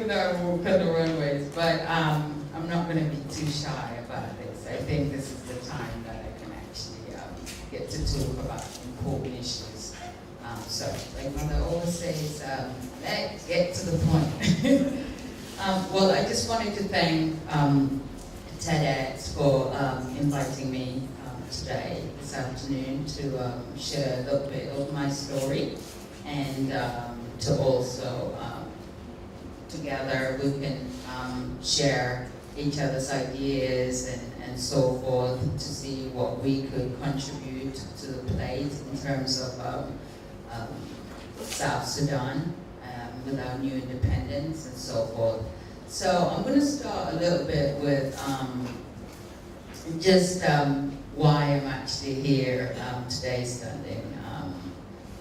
even though I walk on the runways, but I'm not going to be too shy about this. I think this is the time that I can actually get to talk about important issues. So, like Mother always says, let's get to the point. Well, I just wanted to thank TEDx for inviting me today, this afternoon, to share a little bit of my story, and to also, together, we can share each other's ideas and so forth to see what we could contribute to the plate in terms of South Sudan with our new independence and so forth. So I'm going to start a little bit with just why I'm actually here today,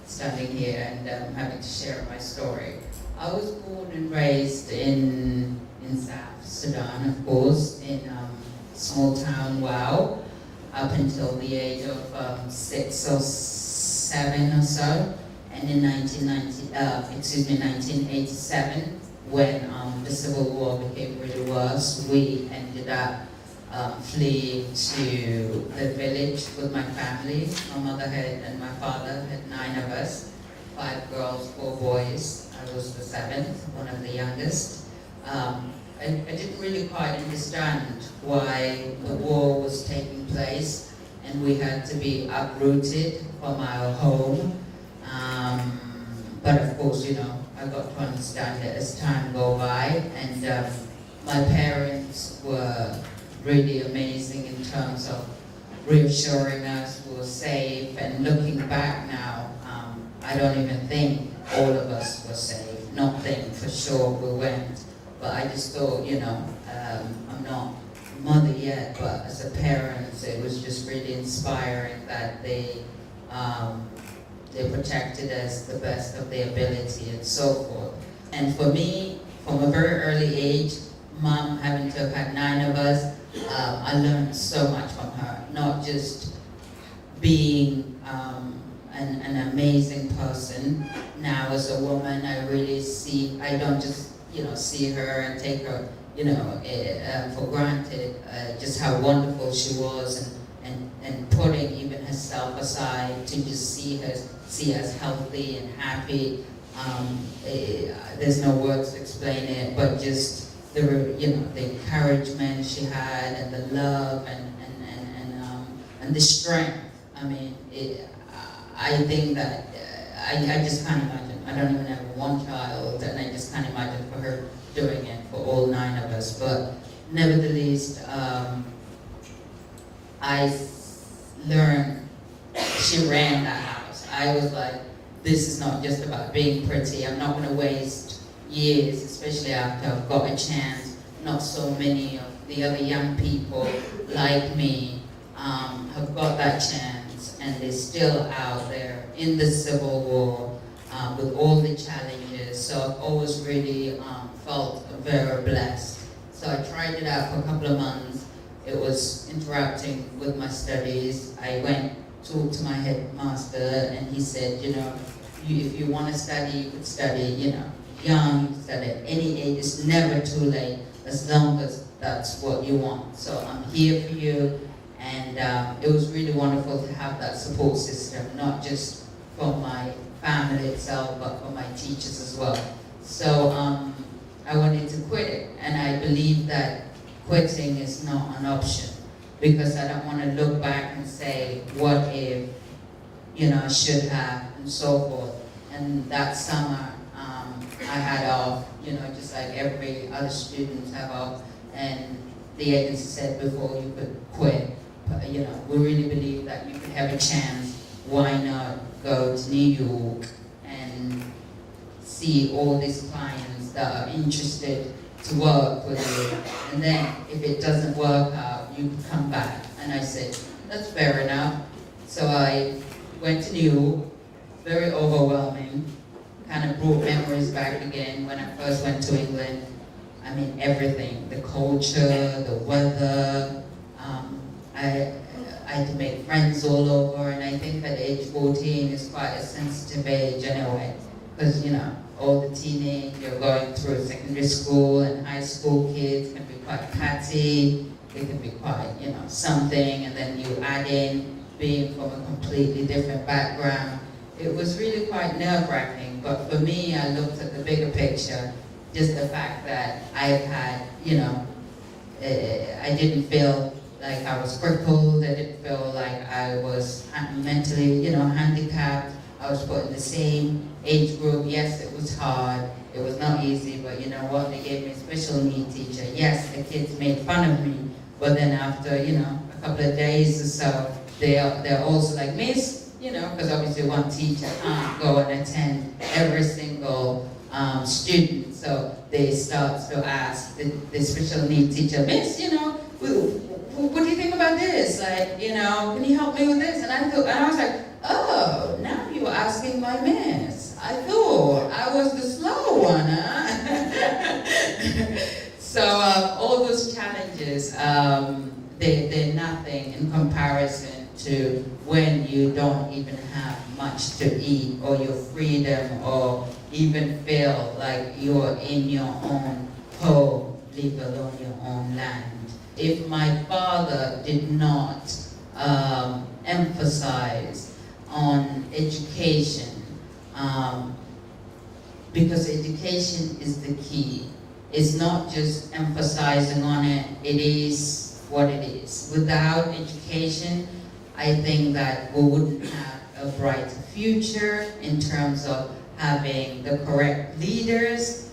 standing here and having to share my story. I was born and raised in South Sudan, of course, in small town Wow, up until the age of 6 or 7 or so. And in 1987, when the civil war became really worse, we ended up fleeing to the village with my family. My mother and my father had 9 of us, 5 girls, 4 boys. I was the 7th, one of the youngest. I didn't really quite understand why the war was taking place and we had to be uprooted from our home. But of course, you know, I got to understand it as time go by, and my parents were really amazing in terms of reassuring us we were safe. And looking back now, I don't even think all of us were safe. Not think for sure we weren't, but I just thought, you know, I'm not a mother yet, but as a parent, it was just really inspiring that they protected us the best of their ability and so forth. And for me, from a very early age, Mom having to have had 9 of us, I learned so much from her. Not just being an amazing person. Now as a woman, I really see, I don't just, you know, see her and take her, you know, for granted, just how wonderful she was, and putting even herself aside to just see us healthy and happy. There's no words to explain it, but just the, you know, the encouragement she had, and the love, and the strength. I mean, I think that I just can't imagine. I don't even have one child, and I just can't imagine for her doing it for all 9 of us. But nevertheless, I learned she ran that house. I was like, this is not just about being pretty. I'm not going to waste years, especially after I've got a chance. Not so many of the other young people like me have got that chance, and they're still out there in the civil war with all the challenges. So I've always really felt very blessed. So I tried it out for a couple of months. It was interrupting with my studies. I went to my headmaster, and he said, you know, if you want to study, you could study, you know, young, you could study at any age. It's never too late, as long as that's what you want. So I'm here for you, and it was really wonderful to have that support system, not just from my family itself, but from my teachers as well. So I wanted to quit it, and I believe that quitting is not an option, because I don't want to look back and say, what if, you know, I should have, and so forth. And that summer, I had off, you know, just like every other student have off, and the agency said before you could quit, you know, we really believe that you could have a chance. Why not go to New York and see all these clients that are interested to work with you, and then if it doesn't work out, you can come back. And I said, that's fair enough. So I went to New York, very overwhelming, kind of brought memories back again when I first went to England. I mean, everything, the culture, the weather. I had to make friends all over, and I think at age 14 is quite a sensitive age anyway. because all the teenage, you're going through secondary school and high school kids can be quite catty, they can be quite, something, and then you add in being from a completely different background. It was really quite nerve-wracking, but for me, I looked at the bigger picture, just the fact that I've had, I didn't feel like I was crippled, I didn't feel like I was mentally, handicapped. I was put in the same age group. Yes, it was hard, it was not easy, but you know what, they gave me a special needs teacher. Yes, the kids made fun of me, but then after, a couple of days or so, they're also like, Miss, because obviously one teacher can't go and attend every single student, so they start to ask the special needs teacher, Miss, what do you think about this? Like, can you help me with this? And I was like, oh, now you're asking my miss. I thought I was the slow one, huh? So all those challenges, they're nothing in comparison to when you don't even have much to eat, or your freedom, or even feel like you're in your own home, leave alone your own land. If my father did not emphasize on education, because education is the key. It's not just emphasizing on it, it is what it is. Without education, I think that we wouldn't have a bright future in terms of having the correct leaders,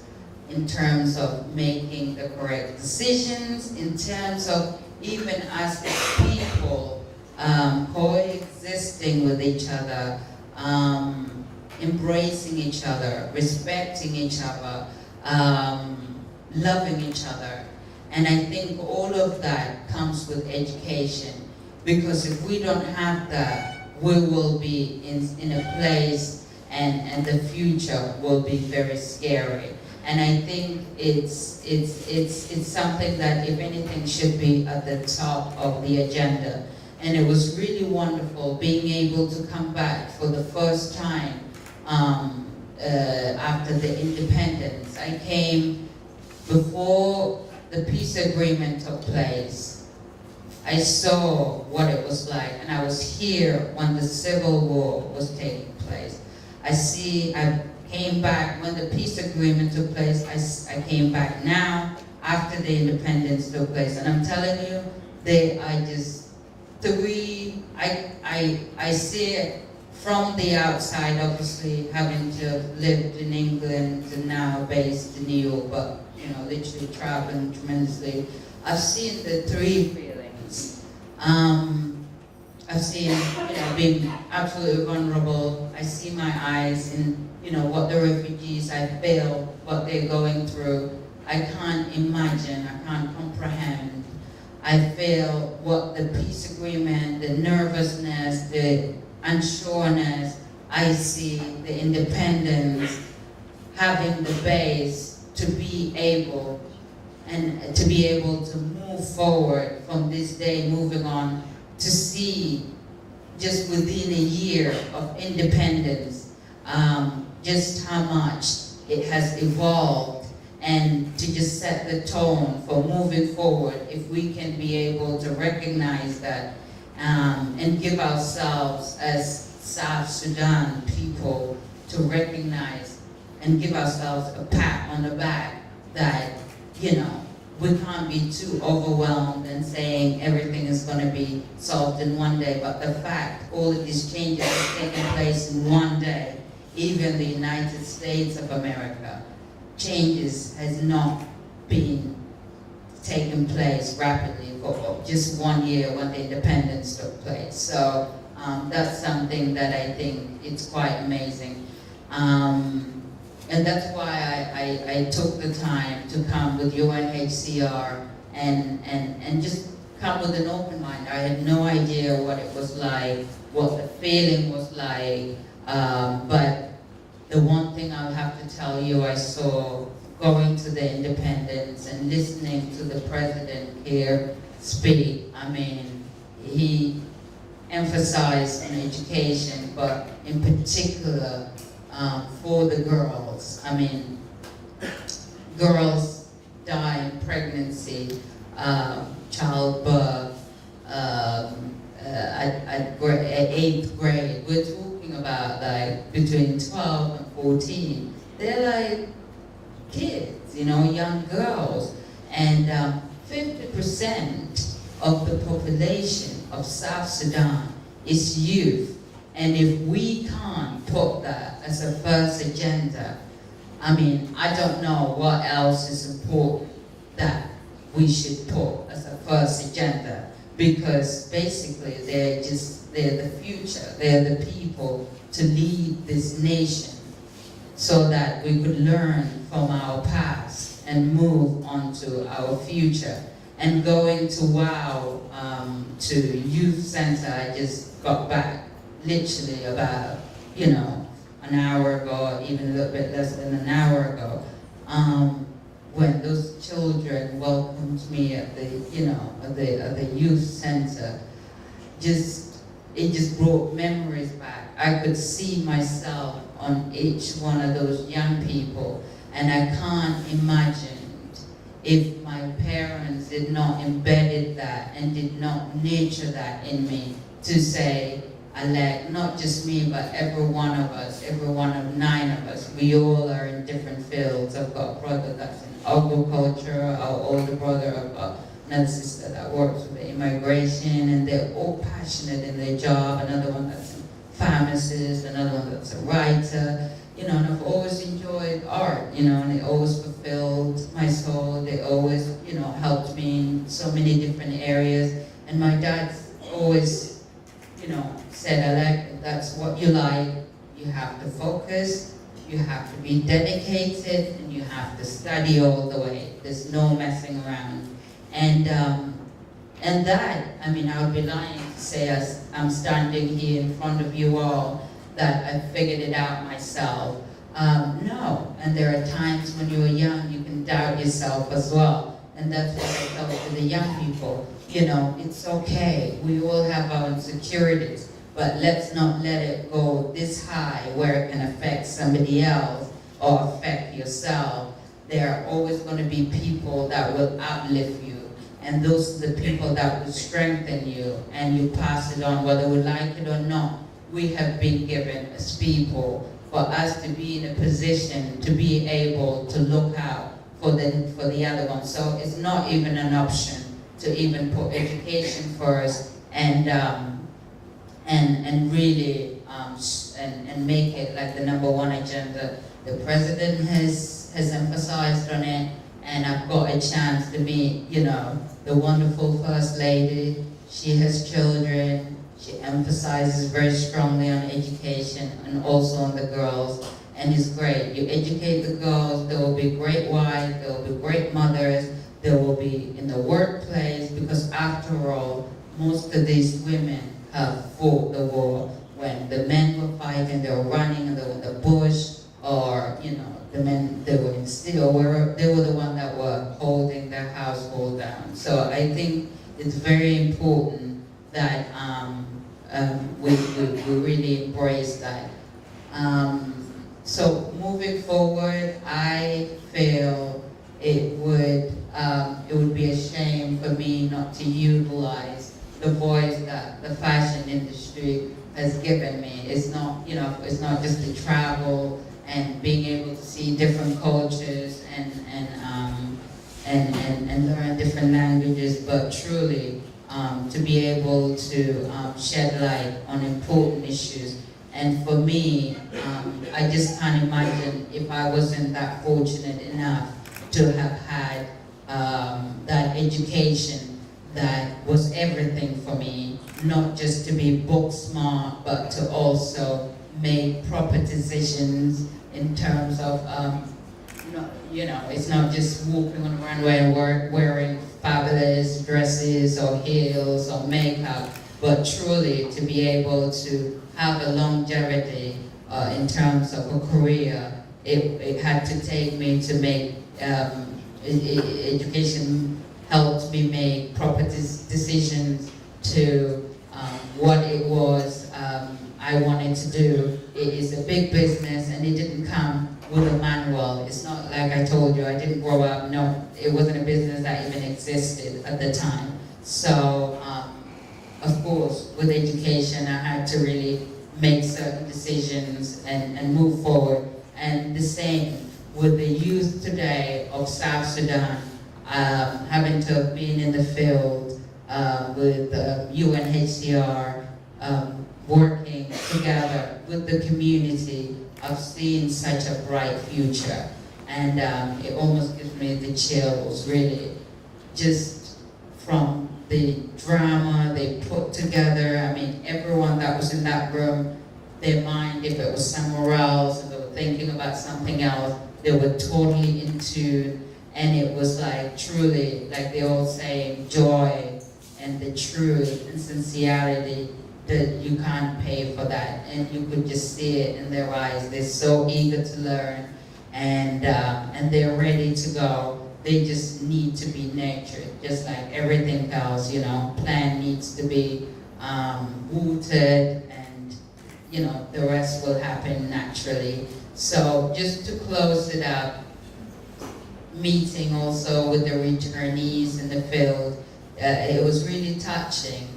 in terms of making the correct decisions, in terms of even as people coexisting with each other, embracing each other, respecting each other, loving each other. And I think all of that comes with education, because if we don't have that, we will be in a place and the future will be very scary. And I think it's something that, if anything, should be at the top of the agenda. And it was really wonderful being able to come back for the first time after the independence. I came before the peace agreement took place. I saw what it was like, and I was here when the Civil War was taking place. I came back when the peace agreement took place. I came back now after the independence took place, and I'm telling you, they are just three. I see it from the outside, obviously having to lived in England and now based in New York, but literally traveling tremendously. I've seen the three feelings. I've seen being absolutely vulnerable. I see my eyes in what the refugees, I feel what they're going through. I can't imagine, I can't comprehend. I feel what the peace agreement, the nervousness, the unsureness. I see the independence, having the base to be able to move forward from this day, moving on, to see just within a year of independence, just how much it has evolved, and to just set the tone for moving forward. If we can be able to recognize that and give ourselves as South Sudan people to recognize and give ourselves a pat on the back that, we can't be too overwhelmed and saying everything is going to be solved in one day, but the fact all of these changes have taken place in one day, even the United States of America, changes has not been taking place rapidly for just 1 year when the independence took place. So that's something that I think it's quite amazing. And that's why I took the time to come with UNHCR and just come with an open mind. I had no idea what it was like, what the feeling was like, but the one thing I'll have to tell you I saw going to the independence and listening to the president here speak, I mean, he emphasized on education, but in particular, for the girls. I mean, girls die in pregnancy, childbirth, at 8th grade. We're talking about like between 12 and 14. They're like kids, you know, young girls. And 50% of the population of South Sudan is youth. And if we can't put that as a first agenda, I mean, I don't know what else is important that we should put as a first agenda, because basically they're the future, they're the people to lead this nation so that we could learn from our past and move on to our future. And going to WOW, to youth center, I just got back literally about, you know, an hour ago, even a little bit less than an hour ago, when those children welcomed me at the, you know, at the youth center. It just brought memories back. I could see myself on each one of those young people, and I can't imagine if my parents did not embedded that and did not nurture that in me to say, Alek, not just me, but every one of us, every one of 9 of us, we all are in different fields. I've got a brother that's in agriculture, our older brother, I've got another sister that works with immigration, and they're all passionate in their job, another one that's a pharmacist, another one that's a writer, you know, and I've always enjoyed art, you know, and it always fulfilled my soul. They always, you know, helped me in so many different areas. And my dad's always, you know, said, Alek, if that's what you like, you have to focus, you have to be dedicated, and you have to study all the way. There's no messing around. And that, I mean, I would be lying to say as I'm standing here in front of you all that I figured it out myself. No, and there are times when you're young, you can doubt yourself as well. And that's what I tell to the young people. You know, it's okay, we all have our insecurities, but let's not let it go this high where it can affect somebody else or affect yourself. There are always going to be people that will uplift you, and those are the people that will strengthen you, and you pass it on whether we like it or not. We have been given as people for us to be in a position to be able to look out for the other one. So it's not even an option to even put education first and really and make it like the #1 agenda. The president has emphasized on it, and I've got a chance to meet, you know, the wonderful First Lady. She has children. She emphasizes very strongly on education and also on the girls, and it's great. You educate the girls, they will be great wives, they will be great mothers, they will be in the workplace, because after all, most of these women have fought the war. When the men were fighting, they were running in the bush, or, you know, the men, they were in steel, they were the ones that were holding their household down. So I think it's very important that we really embrace that. So moving forward, I feel it would be a shame for me not to utilize the voice that the fashion industry has given me. It's not, you know, it's not just to travel and being able to see different cultures and learn different languages, but truly to be able to shed light on important issues. And for me, I just can't imagine if I wasn't that fortunate enough to have had that education that was everything for me, not just to be book smart, but to also make proper decisions in terms of, you know, it's not just walking on the runway and wearing fabulous dresses or heels or makeup, but truly to be able to have a longevity in terms of a career. It had to take me to make education helped me make proper decisions to what it was I wanted to do. It is a big business, and it didn't come with a manual. It's not like I told you, I didn't grow up, no, it wasn't a business that even existed at the time. So, of course, with education, I had to really make certain decisions and move forward. And the same with the youth today of South Sudan, having to have been in the field with UNHCR, working together with the community, I've seen such a bright future. And it almost gives me the chills, really, just from the drama they put together. I mean, everyone that was in that room, their mind, if it was somewhere else, if they were thinking about something else, they were totally in tune. And it was like truly, like they all say, joy and the truth and sincerity that you can't pay for that. And you could just see it in their eyes. They're so eager to learn, and they're ready to go. They just need to be nurtured, just like everything else, you know. Plant needs to be rooted, and you know, the rest will happen naturally. So just to close it up, meeting also with the returnees in the field, it was really touching.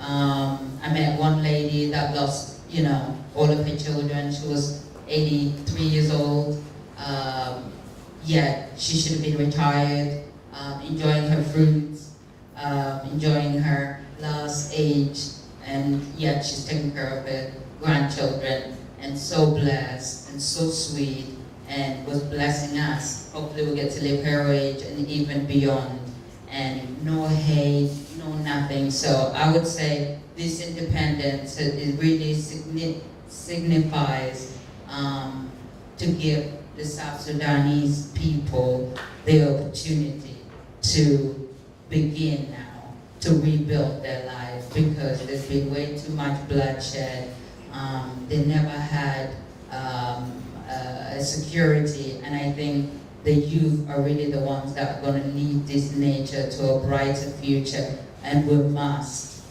I met one lady that lost, you know, all of her children. She was 83 years old. Yet she should have been retired, enjoying her fruits, enjoying her last age, and yet she's taking care of her grandchildren, and so blessed and so sweet, and was blessing us. Hopefully we'll get to live her age and even beyond, and no hate, no nothing. So I would say this independence, it really signifies to give the South Sudanese people the opportunity to begin now, to rebuild their life, because there's been way too much bloodshed. They never had security, and I think the youth are really the ones that are going to lead this nation to a brighter future, and we must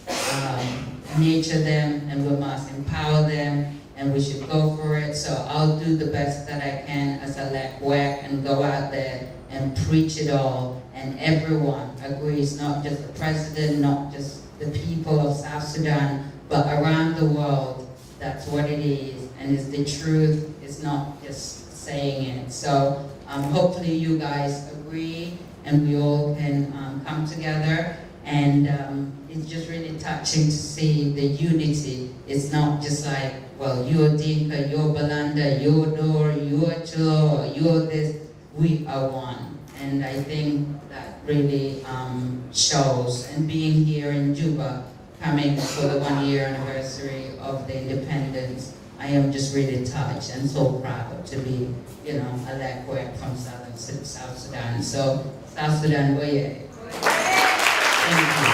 nurture them, and we must empower them, and we should go for it. So I'll do the best that I can as Alek Wek and go out there and preach it all. And everyone agrees, not just the president, not just the people of South Sudan, but around the world, that's what it is. And it's the truth, it's not just saying it. So hopefully you guys agree, and we all can come together. And it's just really touching to see the unity. It's not just like, well, you're Dinka, you're Balanda, you're Dor, you're Chilo, you're this. We are one. And I think that really shows. And being here in Juba, coming for the 1-year anniversary of the independence, I am just really touched and so proud to be, you know, Alek Wek from South Sudan. So, South Sudan, Thank you.